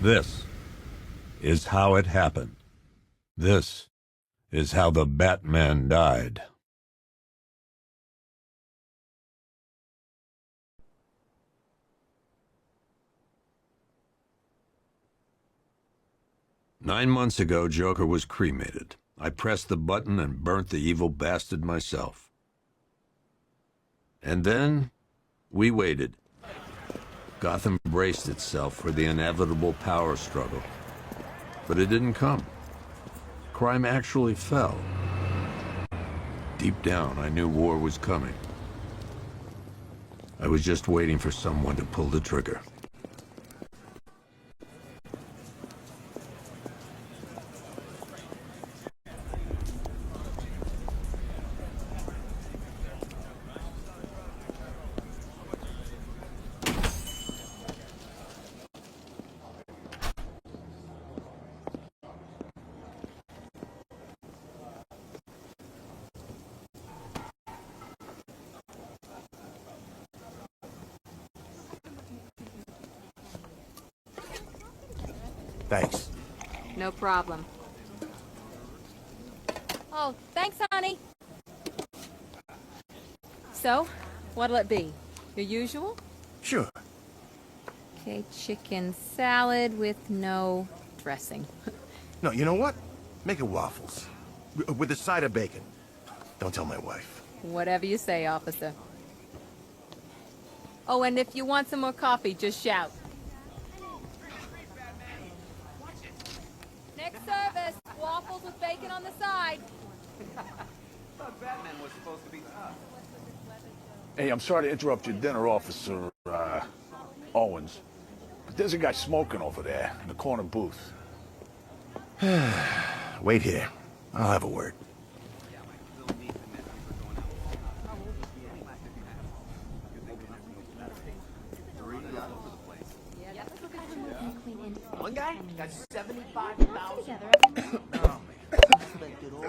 This is how it happened. This is how the Batman died. "9 months ago, Joker was cremated. I pressed the button and burnt the evil bastard myself. And then, we waited. Gotham braced itself for the inevitable power struggle. But it didn't come. Crime actually fell. Deep down, I knew war was coming. I was just waiting for someone to pull the trigger. Thanks. No problem. Oh, thanks, honey. So, what'll it be? Your usual? Sure. Okay, chicken salad with no dressing. No, you know what? Make it waffles. With a side of bacon. Don't tell my wife. Whatever you say, officer. Oh, and if you want some more coffee, just shout. Next service, waffles with bacon on the side. Thought Batman was supposed to be tough. Hey, I'm sorry to interrupt your dinner, Officer, Owens. But there's a guy smoking over there in the corner booth. Wait here. I'll have a word. One guy got 75,000. Oh, man. Spent it all.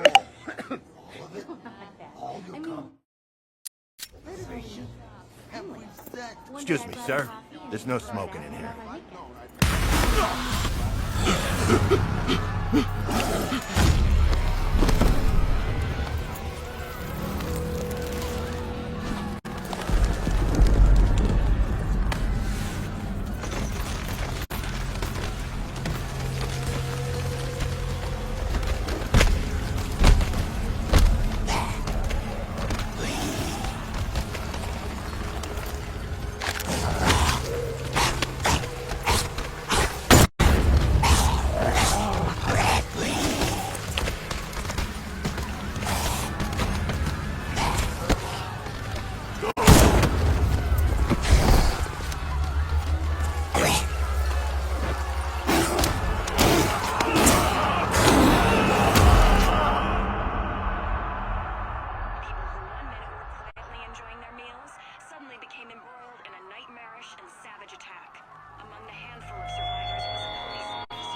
Excuse me, sir. There's no smoking in here.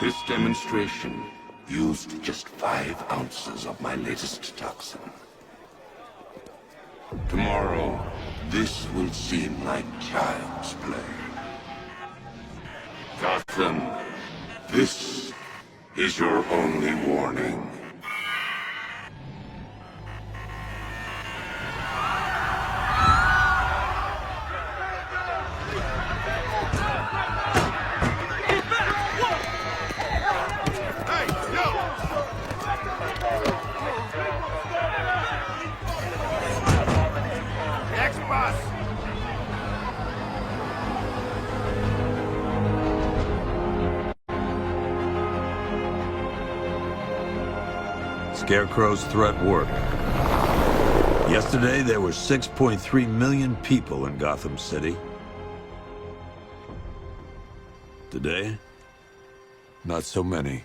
This demonstration used just 5 ounces of my latest toxin. Tomorrow, this will seem like child's play. Gotham, this is your only warning. Scarecrow's threat worked. Yesterday, there were 6.3 million people in Gotham City. Today, not so many.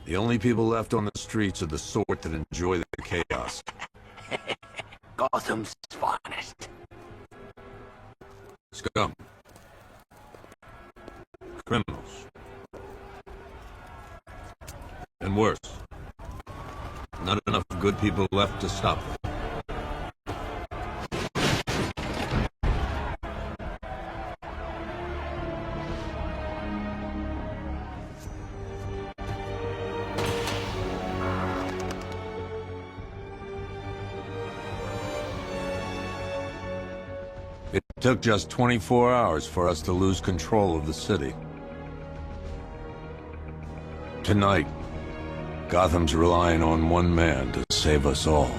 The only people left on the streets are the sort that enjoy the chaos. Gotham's finest. Scum. Criminals. And worse. Not enough good people left to stop them. It took just 24 hours for us to lose control of the city. Tonight, Gotham's relying on one man to save us all.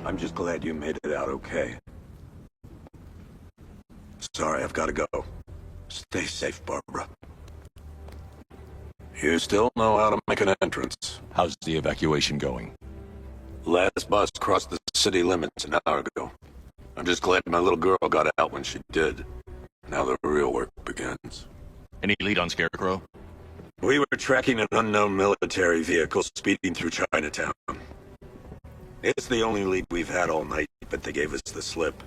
I'm just glad you made it out okay. Sorry, I've got to go. Stay safe, Barbara. You still know how to make an entrance. How's the evacuation going? Last bus crossed the city limits an hour ago. I'm just glad my little girl got out when she did. Now the real work begins. Any lead on Scarecrow? We were tracking an unknown military vehicle speeding through Chinatown. It's the only lead we've had all night, but they gave us the slip.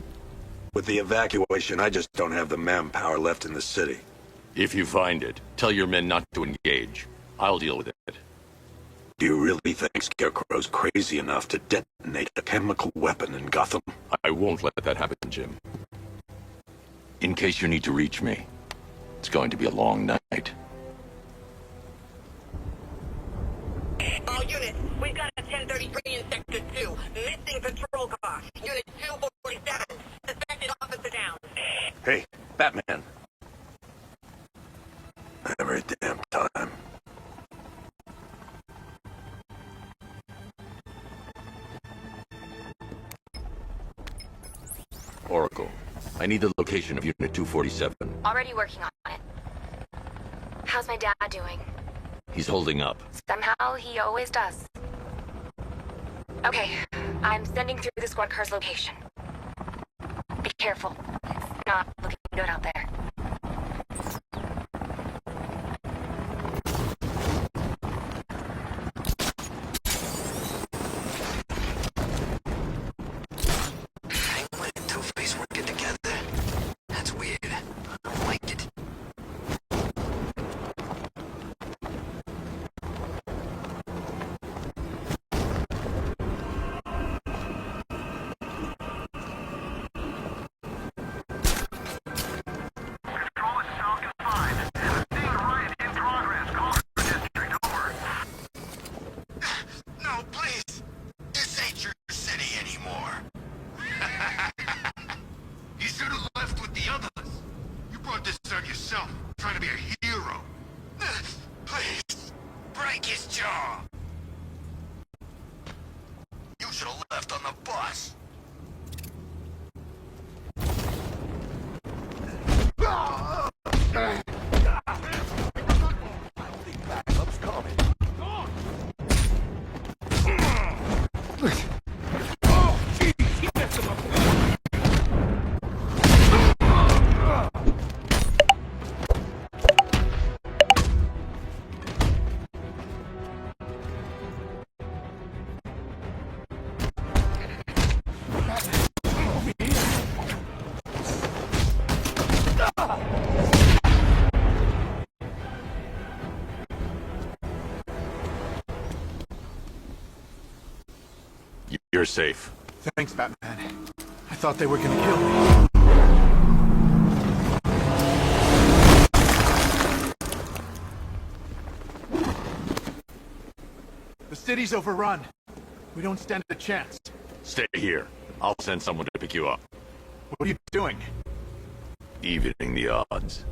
With the evacuation, I just don't have the manpower left in the city. If you find it, tell your men not to engage. I'll deal with it. Do you really think Scarecrow's crazy enough to detonate a chemical weapon in Gotham? I won't let that happen, Jim. In case you need to reach me, it's going to be a long night. All units, we've got a 1033 in Sector 2. Missing patrol car. Unit 247. Suspected officer down. Hey, Batman. Every damn time. Oracle, I need the location of Unit 247. Already working on it. How's my dad doing? He's holding up. Somehow, he always does. Okay, I'm sending through the squad car's location. Be careful. It's not looking good out there. Penguin and Two-Face working together? That's weird. I don't like it. No, please! This ain't your city anymore. You should have left with the others. You brought this on yourself, trying to be a hero. Please, break his jaw. You should have left on the bus. Backup's coming. Oh, jeez, he messed him up. You're safe. Thanks, Batman. I thought they were gonna kill me. The city's overrun. We don't stand a chance. Stay here. I'll send someone to pick you up. What are you doing? Evening the odds.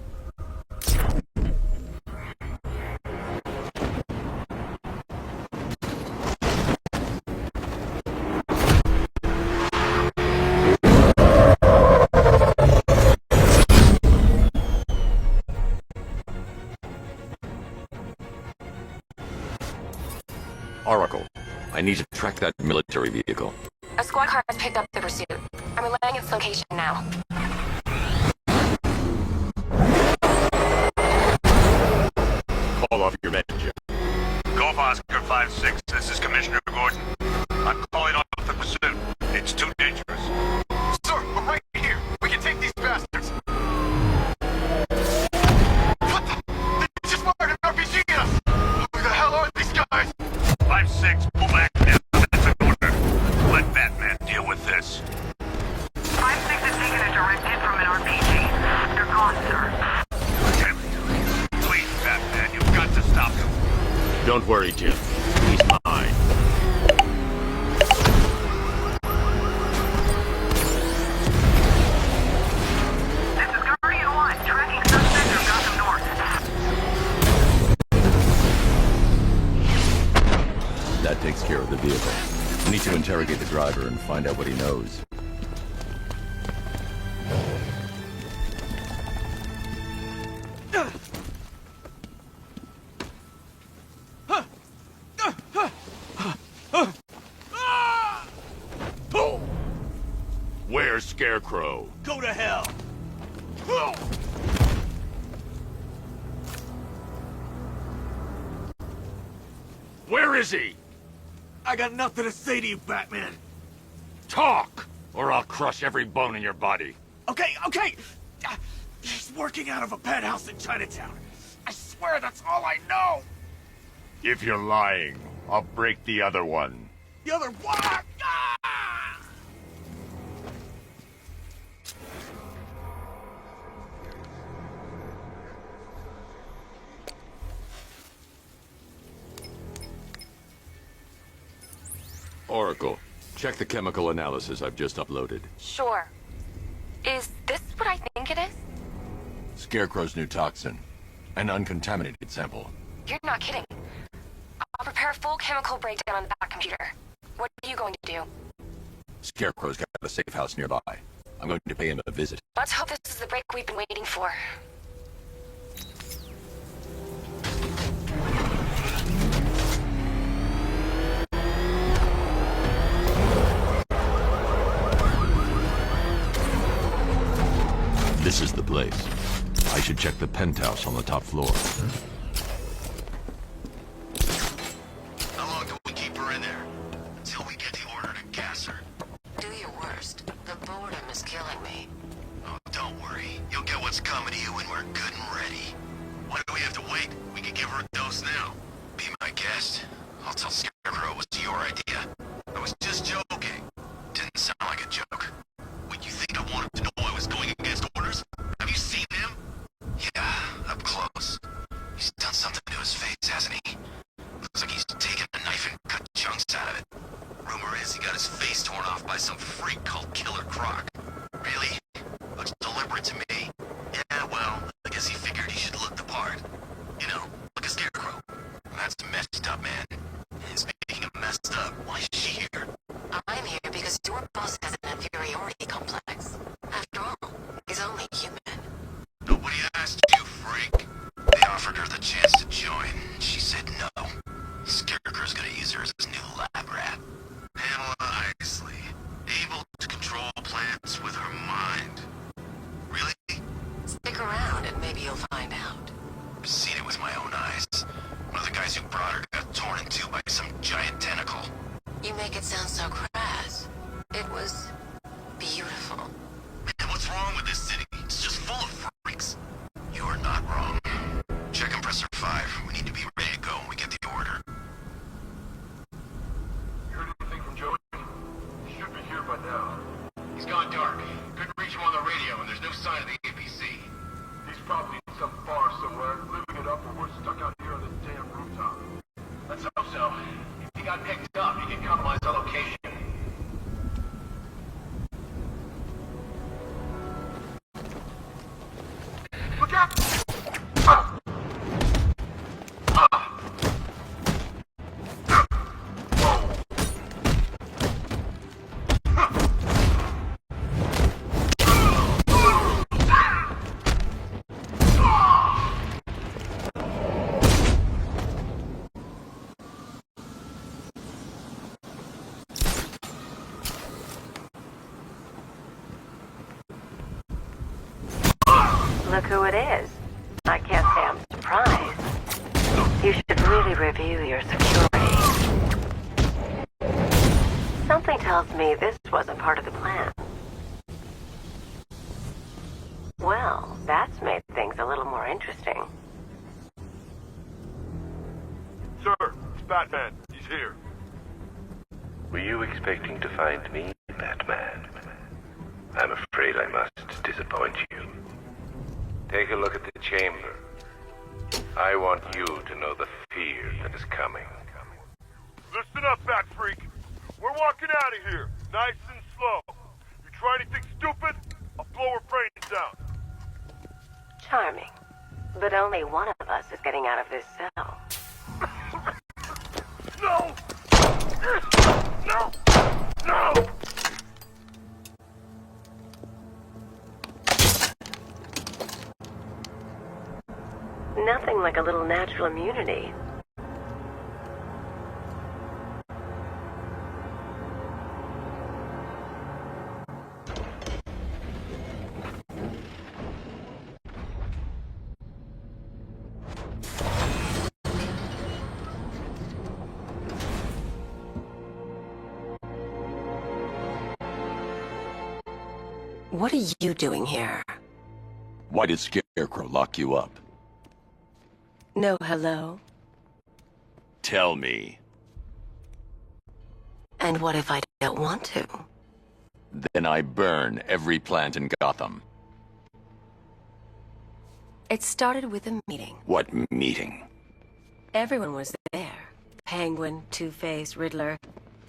Oracle, I need to track that military vehicle. A squad car has picked up the pursuit. I'm relaying its location now. Call off your men, Jim. Golf Oscar 5-6, this is Commissioner Gordon. I'm calling off the pursuit. It's too dangerous. Sir, we're right here. We can take these bastards. What the? They just fired an RPG at us. Who the hell are these guys? 5-6, pull back now. That's an order. Let Batman deal with this. 5-6 has taken a direct hit from an RPG. They're gone, sir. Damn it. Please, Batman, you've got to stop him. Don't worry, Jim. He's mine. This is Guardian 1, tracking suspect of Gotham North. That takes care of the vehicle. I need to interrogate the driver and find out what he knows. Where's Scarecrow? Go to hell. Where is he? I got nothing to say to you, Batman. Talk, or I'll crush every bone in your body. Okay. He's working out of a penthouse in Chinatown. I swear that's all I know. If you're lying, I'll break the other one. The other one. Ah! Oracle, check the chemical analysis I've just uploaded. Sure. Is this what I think it is? Scarecrow's new toxin. An uncontaminated sample. You're not kidding. I'll prepare a full chemical breakdown on the back computer. What are you going to do? Scarecrow's got a safe house nearby. I'm going to pay him a visit. Let's hope this is the break we've been waiting for. This is the place. I should check the penthouse on the top floor. How long can we keep her in there? Until we get the order to gas her. Do your worst. The boredom is killing me. Oh, don't worry. You'll get what's coming to you when we're good and ready. Why do we have to wait? We can give her a dose now. Be my guest. I'll tell Scarecrow it was your idea. I was just joking. Didn't sound like a joke. What, you think I wanted to know I was going against orders? Have you seen him? Yeah, up close. He's done something to his face, hasn't he? Looks like he's taken a knife and cut chunks out of it. Rumor is he got his face torn off by some freak called Killer Croc. Really? Looks deliberate to me. Yeah, well, I guess he figured he should look the part. You know, like a scarecrow. That's messed up, man. And speaking of messed up, why is she here? I'm here because your boss has an inferiority complex. After all, he's only human. Nobody asked you, freak. They offered her the chance to join. She said no. Scarecrow's gonna use her as his new lab rat. Pamela Isley, able to control plants with her mind. Really? Stick around and maybe you'll find out. I've seen it with my own eyes. One of the guys who brought her got torn in two by some giant tentacle. You make it sound so crass. It was beautiful. Man, what's wrong with this city? It's just full of freaks. You're not wrong. Check compressor 5. We need to be ready to go when we get the order. You heard anything from Joey? He should be here by now. He's gone dark. Couldn't reach him on the radio, and there's no sign of the APC. He's probably in some bar somewhere, living it up, or we're stuck out here on this damn rooftop. Let's hope so. If he got picked up, he can compromise our location. look who it is. I can't say I'm surprised. You should really review your security. Something tells me this wasn't part of the plan. Well, that's made things a little more interesting. Sir, it's Batman. He's here. Were you expecting to find me, Batman? I'm afraid I must disappoint you. Take a look at the chamber. I want you to know the fear that is coming. Listen up, Bat Freak. We're walking out of here, nice and slow. You try anything stupid, I'll blow her brains out. Charming. But only one of us is getting out of this cell. No! No! No! Nothing like a little natural immunity. What are you doing here? Why did Scarecrow lock you up? No hello? Tell me. And what if I don't want to? Then I burn every plant in Gotham. It started with a meeting. What meeting? Everyone was there. Penguin, Two-Face, Riddler,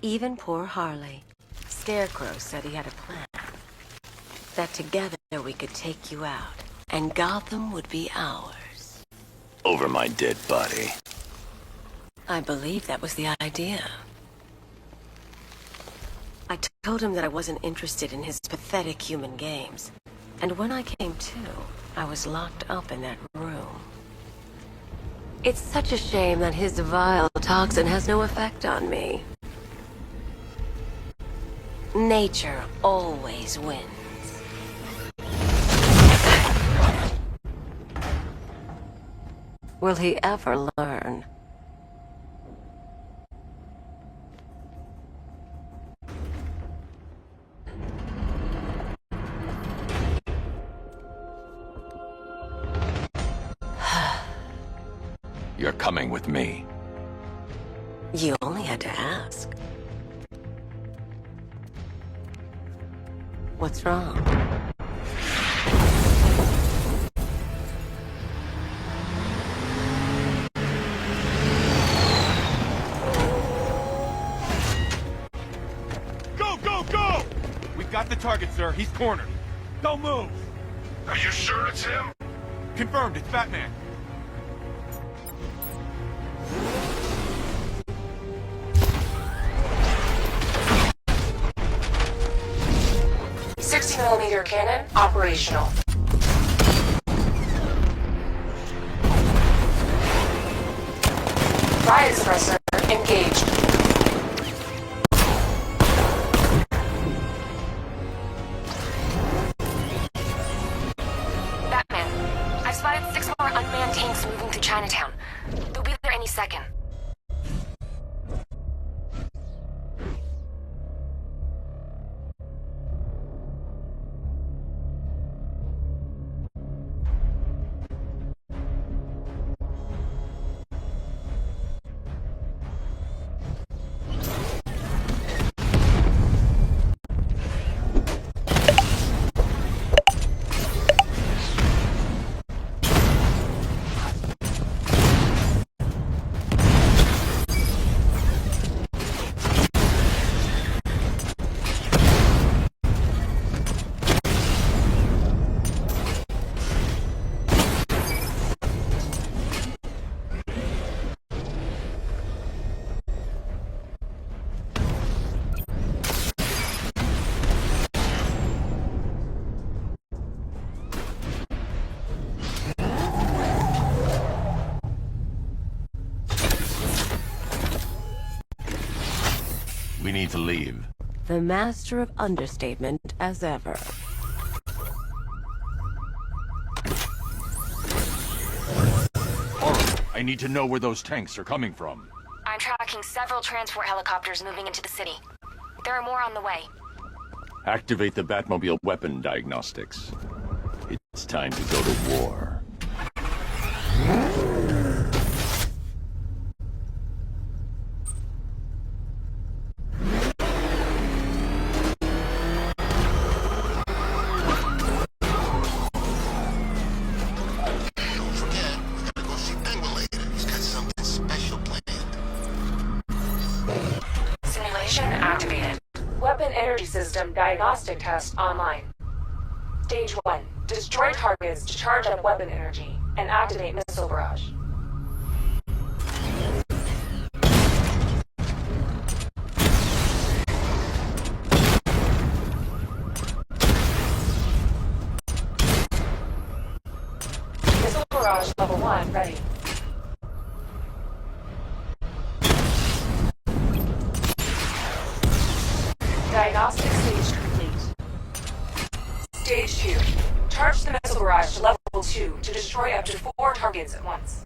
even poor Harley. Scarecrow said he had a plan. That together we could take you out, and Gotham would be ours. Over my dead body. I believe that was the idea. I told him that I wasn't interested in his pathetic human games. And when I came to, I was locked up in that room. It's such a shame that his vile toxin has no effect on me. Nature always wins. Will he ever learn? You're coming with me. You only had to ask. What's wrong? Go! We've got the target, sir. He's cornered. Don't move! Are you sure it's him? Confirmed, it's Batman. .60mm cannon operational. Riot suppressor engaged. Batman, I've spotted 6 more unmanned tanks moving through Chinatown. They'll be there any second. We need to leave. The master of understatement as ever. I need to know where those tanks are coming from. I'm tracking several transport helicopters moving into the city. There are more on the way. Activate the Batmobile weapon diagnostics. It's time to go to war. Don't forget, we gotta go see Penguin later. He's got something special planned. Simulation activated. Weapon energy system diagnostic test online. Stage 1. Destroy targets to charge up weapon energy and activate missile barrage. Missile barrage level 1 ready. Diagnostic stage complete. Stage 2. Charge the missile barrage to level 2 to destroy up to 4 targets at once.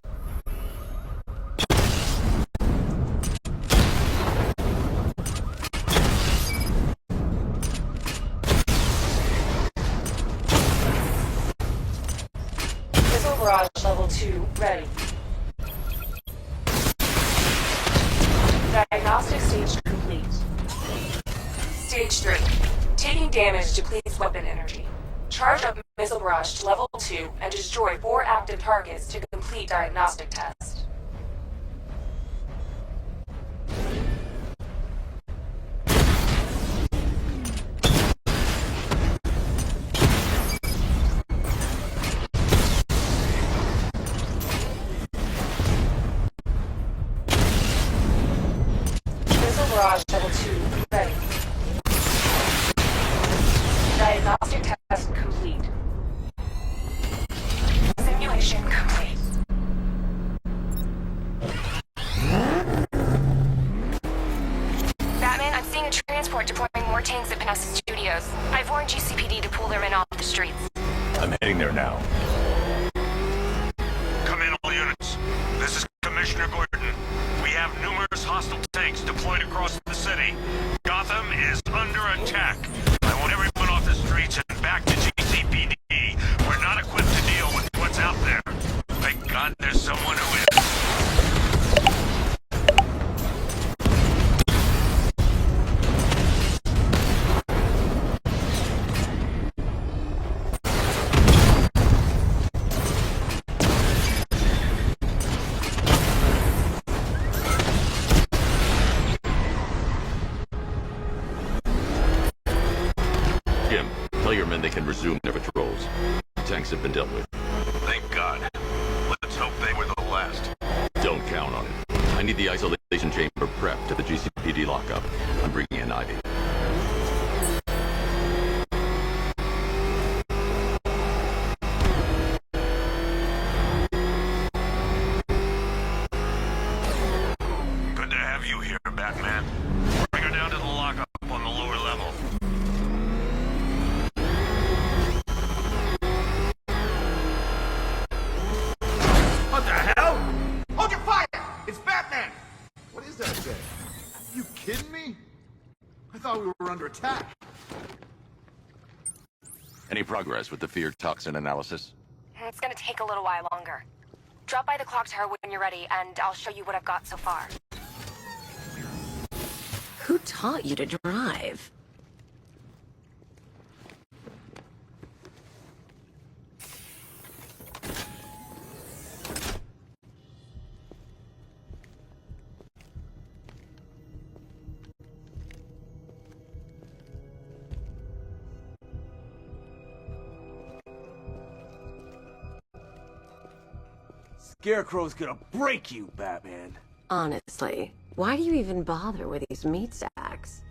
Missile barrage level 2 ready. Diagnostic stage complete. Stage 3. Taking damage depletes weapon energy. Charge up missile barrage to level 2 and destroy 4 active targets to complete diagnostic test. Missile barrage level 2 ready. Diagnostic test complete. Simulation complete. Batman, I'm seeing a transport deploying more tanks at Panessa Studios. I've warned GCPD to pull their men off the streets. I'm heading there now. Come in, all units. This is Commissioner Gordon. We have numerous hostile tanks deployed across the city. Gotham is under attack. I want everyone off the streets and back to GCPD. We're not equipped to deal with what's out there. Thank God there's someone who is. Jim, tell your men they can resume their patrols. The tanks have been dealt with. Thank God. Let's hope they were the last. Don't count on it. I need the isolation chamber prepped at the GCPD lockup. I'm bringing in Ivy. Good to have you here, Batman. Bring her down to the lockup on the lower level. What the hell? Hold your fire! It's Batman! What is that thing? You kidding me? I thought we were under attack. Any progress with the fear toxin analysis? It's gonna take a little while longer. Drop by the clock tower when you're ready, and I'll show you what I've got so far. Who taught you to drive? Scarecrow's gonna break you, Batman. Honestly, why do you even bother with these meat sacks?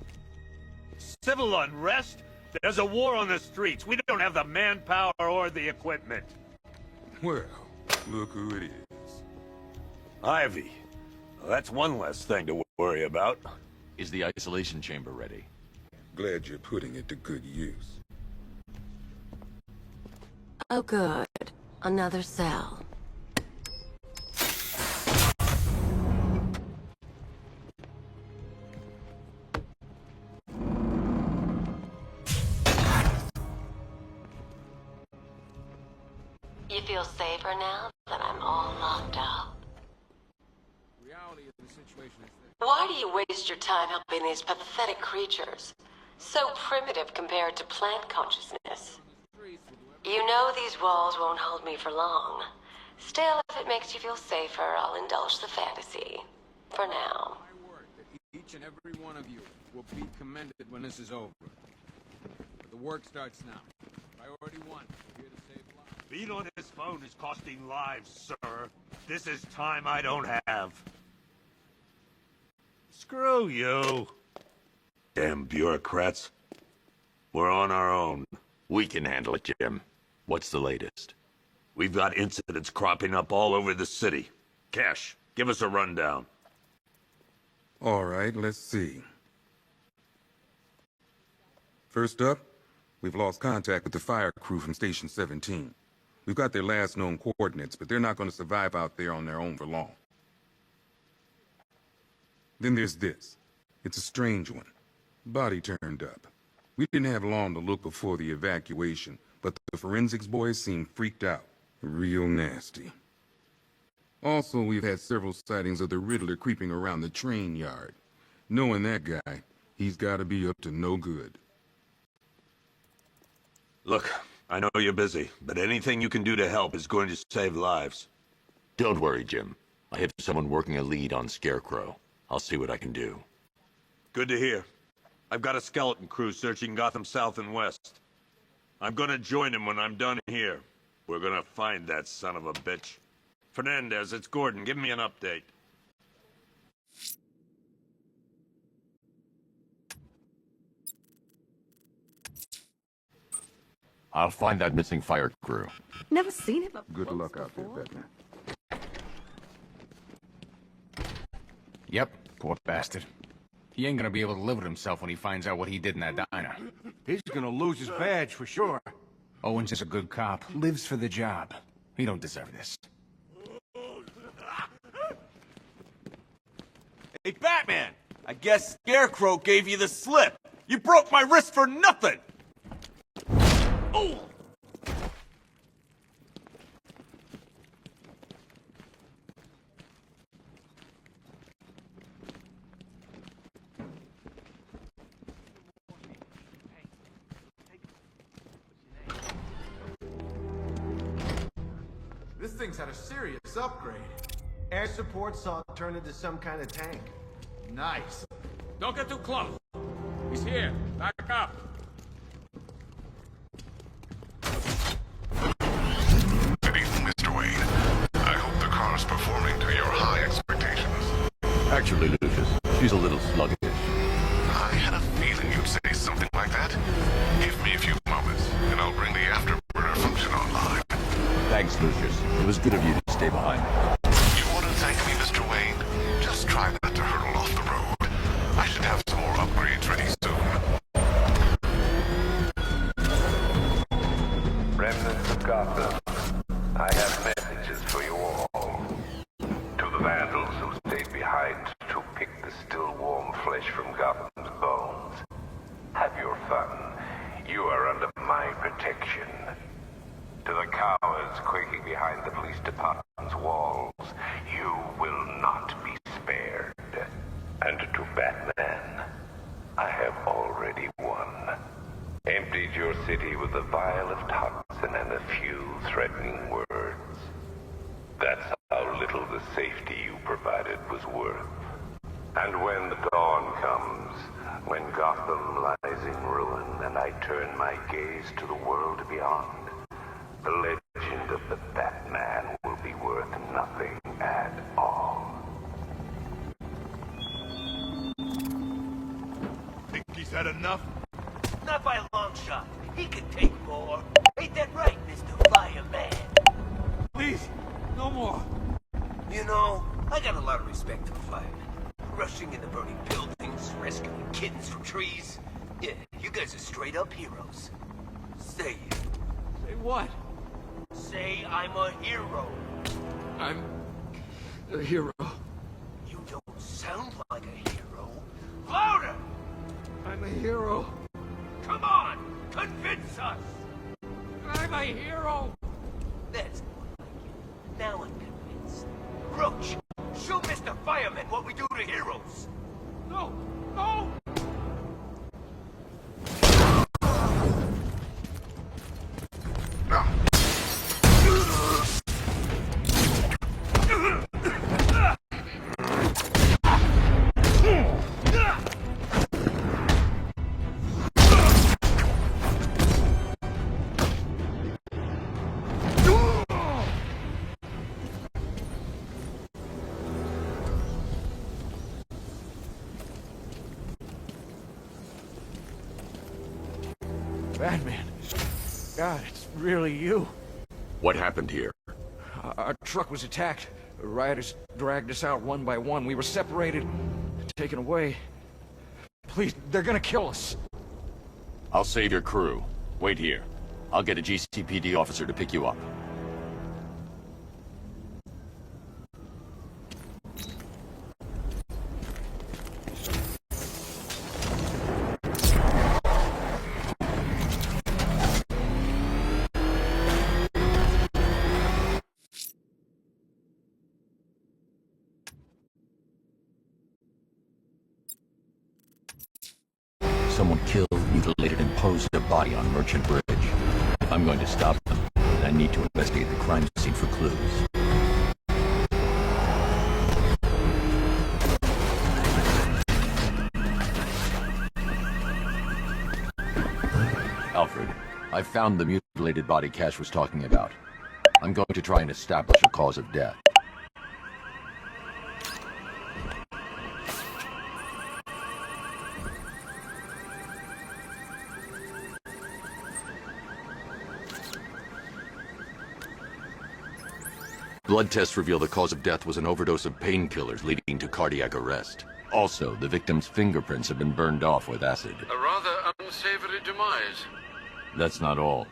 Civil unrest? There's a war on the streets. We don't have the manpower or the equipment. Well, look who it is. Ivy. Well, that's one less thing to worry about. Is the isolation chamber ready? Glad you're putting it to good use. Oh good. Another cell. You feel safer now that I'm all locked up? Reality of the situation is this. Why do you waste your time helping these pathetic creatures? So primitive compared to plant consciousness. You know these walls won't hold me for long. Still, if it makes you feel safer, I'll indulge the fantasy. For now. My word that each and every one of you will be commended when this is over. But the work starts now. Priority 1, we're here to save lives. Being on this phone is costing lives, sir. This is time I don't have. Screw you. Damn bureaucrats. We're on our own. We can handle it, Jim. What's the latest? We've got incidents cropping up all over the city. Cash, give us a rundown. All right, let's see. First up, we've lost contact with the fire crew from Station 17. We've got their last known coordinates, but they're not going to survive out there on their own for long. Then there's this. It's a strange one. Body turned up. We didn't have long to look before the evacuation, but the forensics boys seem freaked out. Real nasty. Also, we've had several sightings of the Riddler creeping around the train yard. Knowing that guy, he's got to be up to no good. Look, I know you're busy, but anything you can do to help is going to save lives. Don't worry, Jim. I have someone working a lead on Scarecrow. I'll see what I can do. Good to hear. I've got a skeleton crew searching Gotham South and West. I'm gonna join him when I'm done here. We're gonna find that son of a bitch. Fernandez, it's Gordon. Give me an update. I'll find that missing fire crew. Never seen him up Good close luck out there, before. Batman. Yep, poor bastard. He ain't gonna be able to live with himself when he finds out what he did in that diner. He's gonna lose his badge for sure. Owens is a good cop, lives for the job. He don't deserve this. Hey, Batman! I guess Scarecrow gave you the slip. You broke my wrist for nothing! Oh! This thing's had a serious upgrade. Air support saw it turn into some kind of tank. Nice. Don't get too close. He's here. Back up. Good evening, Mr. Wayne. I hope the car's performing to your high expectations. Actually, Lucius, she's a little sluggish. I had a feeling you'd say something like that. Give me a few moments, and I'll bring the afterburner function online. Thanks, Lucius. It was good of you to stay behind. You want to thank me, Mr. Wayne? Just try not to hurtle off the road. I should have some more upgrades ready soon. Remnants of Gotham, I have messages for you all. To the vandals who stayed behind to pick the still warm flesh from Gotham's bones. Have your fun. You are under my protection. To the cowards quaking behind the police department's walls, you will not be spared. And to Batman, I have already won. Emptied your city with a vial of toxin and a few threatening words. That's how little the safety you provided was worth. And when the dawn comes, when Gotham lies in ruin and I turn my gaze to the world beyond, the legend of the Batman will be worth nothing at all. Think he's had enough? Not by a long shot. He could take more. Ain't that right, Mr. Fireman? Please, no more. You know, I got a lot of respect for firemen. Rushing into burning buildings, rescuing kittens from trees. Yeah, you guys are straight up heroes. Say it. Say what? Say I'm a hero. I'm a hero. You don't sound like a hero. Louder! I'm a hero. Come on! Convince us! I'm a hero. That's of heroes. No! No! Batman. God, it's really you. What happened here? Our truck was attacked. Rioters dragged us out one by one. We were separated, taken away. Please, they're gonna kill us. I'll save your crew. Wait here. I'll get a GCPD officer to pick you up. Someone killed, mutilated, and posed a body on Merchant Bridge. I'm going to stop them, and I need to investigate the crime scene for clues. Alfred, I found the mutilated body Cash was talking about. I'm going to try and establish a cause of death. Blood tests reveal the cause of death was an overdose of painkillers leading to cardiac arrest. Also, the victim's fingerprints have been burned off with acid. A rather unsavory demise. That's not all.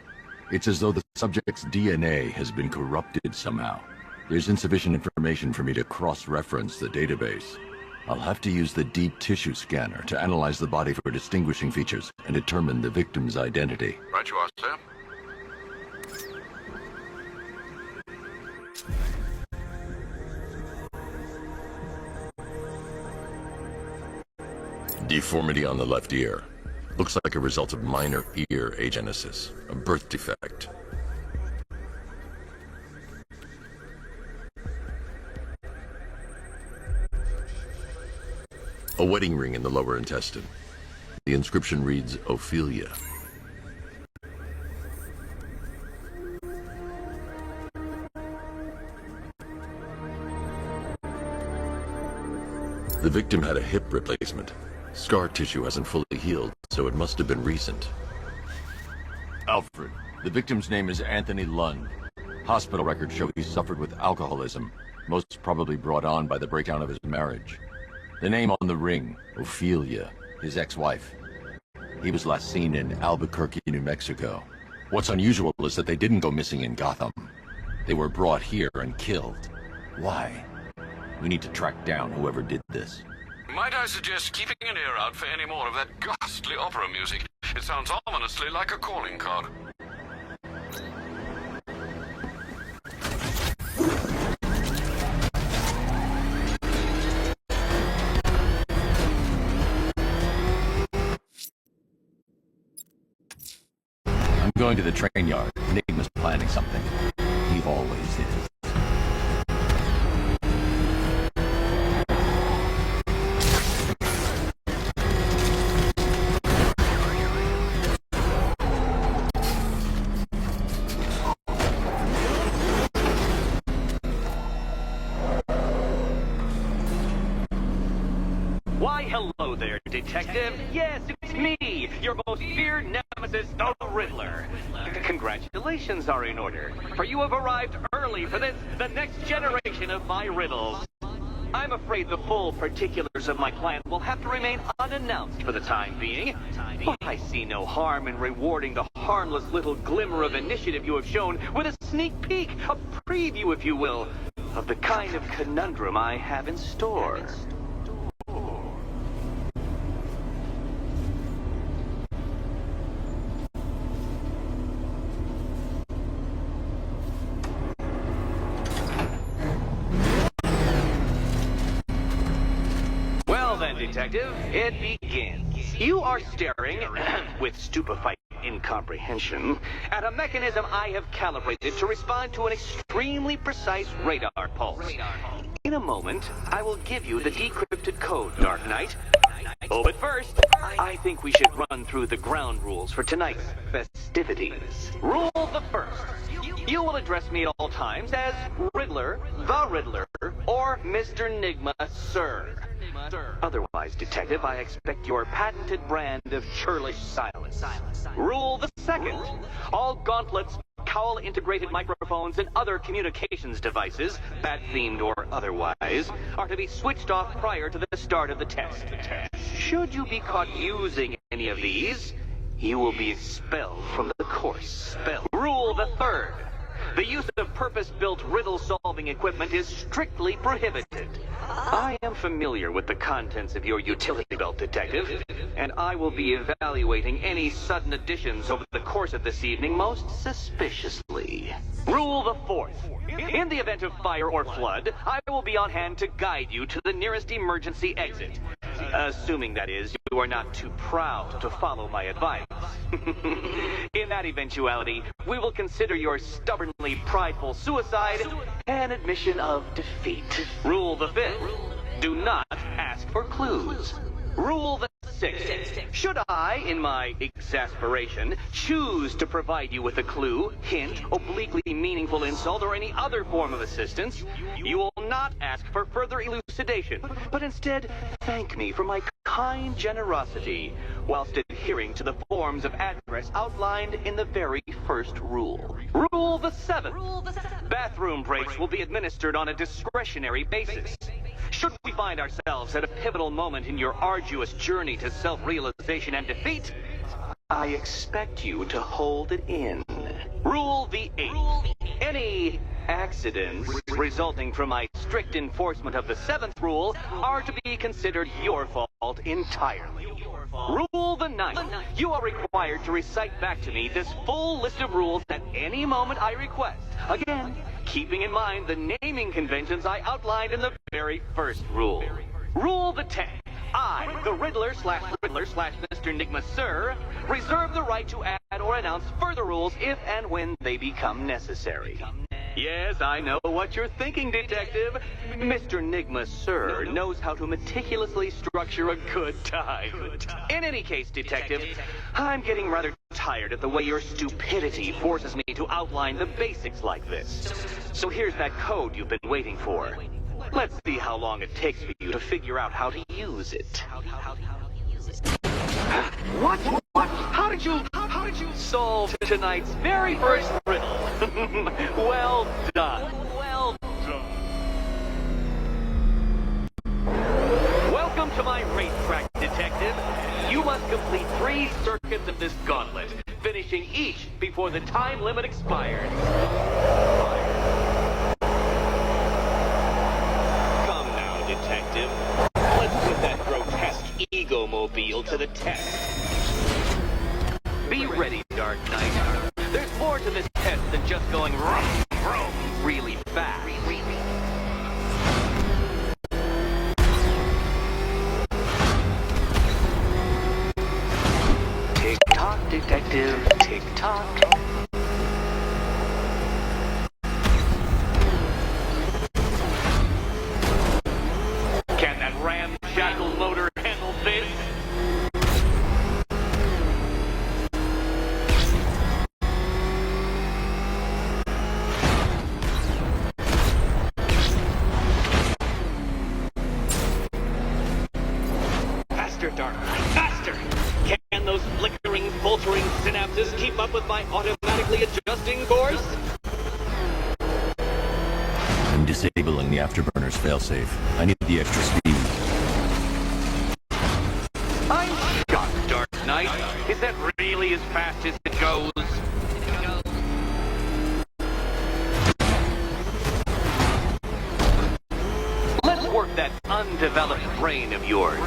It's as though the subject's DNA has been corrupted somehow. There's insufficient information for me to cross-reference the database. I'll have to use the deep tissue scanner to analyze the body for distinguishing features and determine the victim's identity. Right you are, sir. Deformity on the left ear. Looks like a result of minor ear agenesis, a birth defect. A wedding ring in the lower intestine. The inscription reads, Ophelia. The victim had a hip replacement. Scar tissue hasn't fully healed, so it must have been recent. Alfred, the victim's name is Anthony Lund. Hospital records show he suffered with alcoholism, most probably brought on by the breakdown of his marriage. The name on the ring, Ophelia, his ex-wife. He was last seen in Albuquerque, New Mexico. What's unusual is that they didn't go missing in Gotham. They were brought here and killed. Why? We need to track down whoever did this. Might I suggest keeping an ear out for any more of that ghastly opera music? It sounds ominously like a calling card. I'm going to the train yard. Enigma's planning something. He always is. Why, hello there, detective. Yes, it's me, your most feared nemesis, the Riddler. Congratulations are in order, for you have arrived early for this, the next generation of my riddles. I'm afraid the full particulars of my plan will have to remain unannounced for the time being, but I see no harm in rewarding the harmless little glimmer of initiative you have shown with a sneak peek, a preview, if you will, of the kind of conundrum I have in store. Detective. It begins. You are staring, with stupefied incomprehension, at a mechanism I have calibrated to respond to an extremely precise radar pulse. In a moment, I will give you the decrypted code, Dark Knight. Oh, but first, I think we should run through the ground rules for tonight's festivities. Rule the first. You will address me at all times as Riddler, the Riddler, or Mr. Nigma, sir. Otherwise, Detective, I expect your patented brand of churlish silence. Rule the second. All gauntlets, cowl-integrated microphones, and other communications devices, bat-themed or otherwise, are to be switched off prior to the start of the test. Should you be caught using any of these, you will be expelled from the course. Rule the third. The use of purpose-built riddle-solving equipment is strictly prohibited. I am familiar with the contents of your utility belt, Detective, and I will be evaluating any sudden additions over the course of this evening most suspiciously. Rule the fourth. In the event of fire or flood, I will be on hand to guide you to the nearest emergency exit. Assuming, that is, you are not too proud to follow my advice. In that eventuality, we will consider your stubbornly prideful suicide an admission of defeat. Rule the fifth. Do not ask for clues. Rule the sixth. Should I, in my exasperation, choose to provide you with a clue, hint, obliquely meaningful insult, or any other form of assistance, you will not ask for further elucidation, but instead thank me for my kind generosity, whilst adhering to the forms of address outlined in the very first rule. Rule the seventh. Bathroom breaks will be administered on a discretionary basis. Should we find ourselves at a pivotal moment in your arduous journey to self-realization and defeat, I expect you to hold it in. Rule the eighth. Any accidents resulting from my strict enforcement of the seventh rule are to be considered your fault entirely. Rule the ninth. You are required to recite back to me this full list of rules at any moment I request. Again, keeping in mind the naming conventions I outlined in the very first rule. Rule the 10th. I, the Riddler/Mr. Nigma, sir, reserve the right to add or announce further rules if and when they become necessary. Yes, I know what you're thinking, Detective. Mr. Nigma, sir, knows how to meticulously structure a good time. In any case, Detective, I'm getting rather tired of the way your stupidity forces me to outline the basics like this. So here's that code you've been waiting for. Let's see how long it takes for you to figure out how to use it. What? How did you solve tonight's very first riddle? Well done. Welcome to my racetrack, Detective. You must complete 3 circuits of this gauntlet, finishing each before the time limit expires. Come now, Detective. Let's put that grotesque ego-mobile to the test. Be ready, Dark Knight. There's more to this test than just going vroom, vroom really fast. Tick-tock, Detective, tick-tock. Can that ramshackle motor handle this? Faster, Dark Knight, faster! Can those flickering, faltering synapses keep up with my automatically adjusting course? I'm disabling the afterburner's failsafe. I need the extra speed. I'm shocked, Dark Knight. Is that really as fast as it goes? Let's work that undeveloped brain of yours.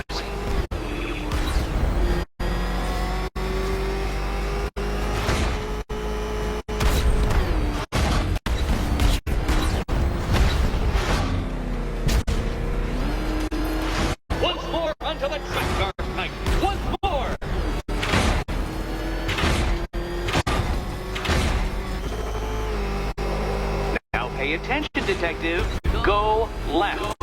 Once more onto the Pay attention, detective. Go left.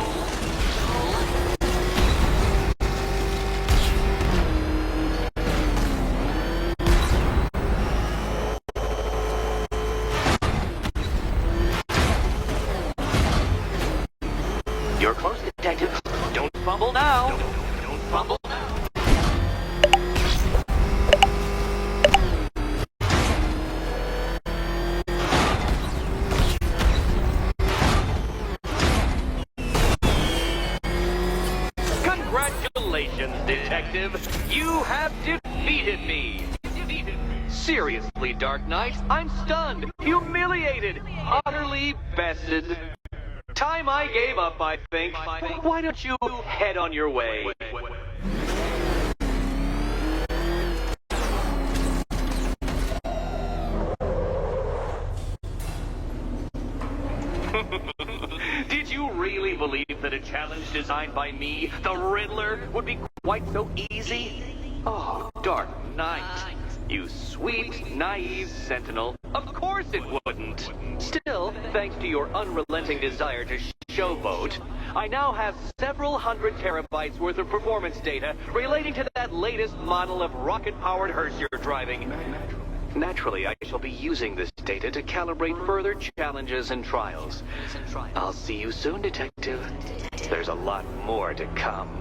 You're close, detective. Don't fumble now. Don't fumble now. Congratulations, detective. You have defeated me. Seriously, Dark Knight, I'm stunned, humiliated, utterly bested. Time I gave up, I think. Why don't you head on your way? Did you really believe that a challenge designed by me, the Riddler, would be quite so easy? Oh, Dark Knight. You sweet, naive sentinel. Of course it wouldn't. Still, thanks to your unrelenting desire to showboat, I now have several hundred terabytes worth of performance data relating to that latest model of rocket-powered hearse you're driving. Naturally, I shall be using this data to calibrate further challenges and trials. I'll see you soon, detective. There's a lot more to come.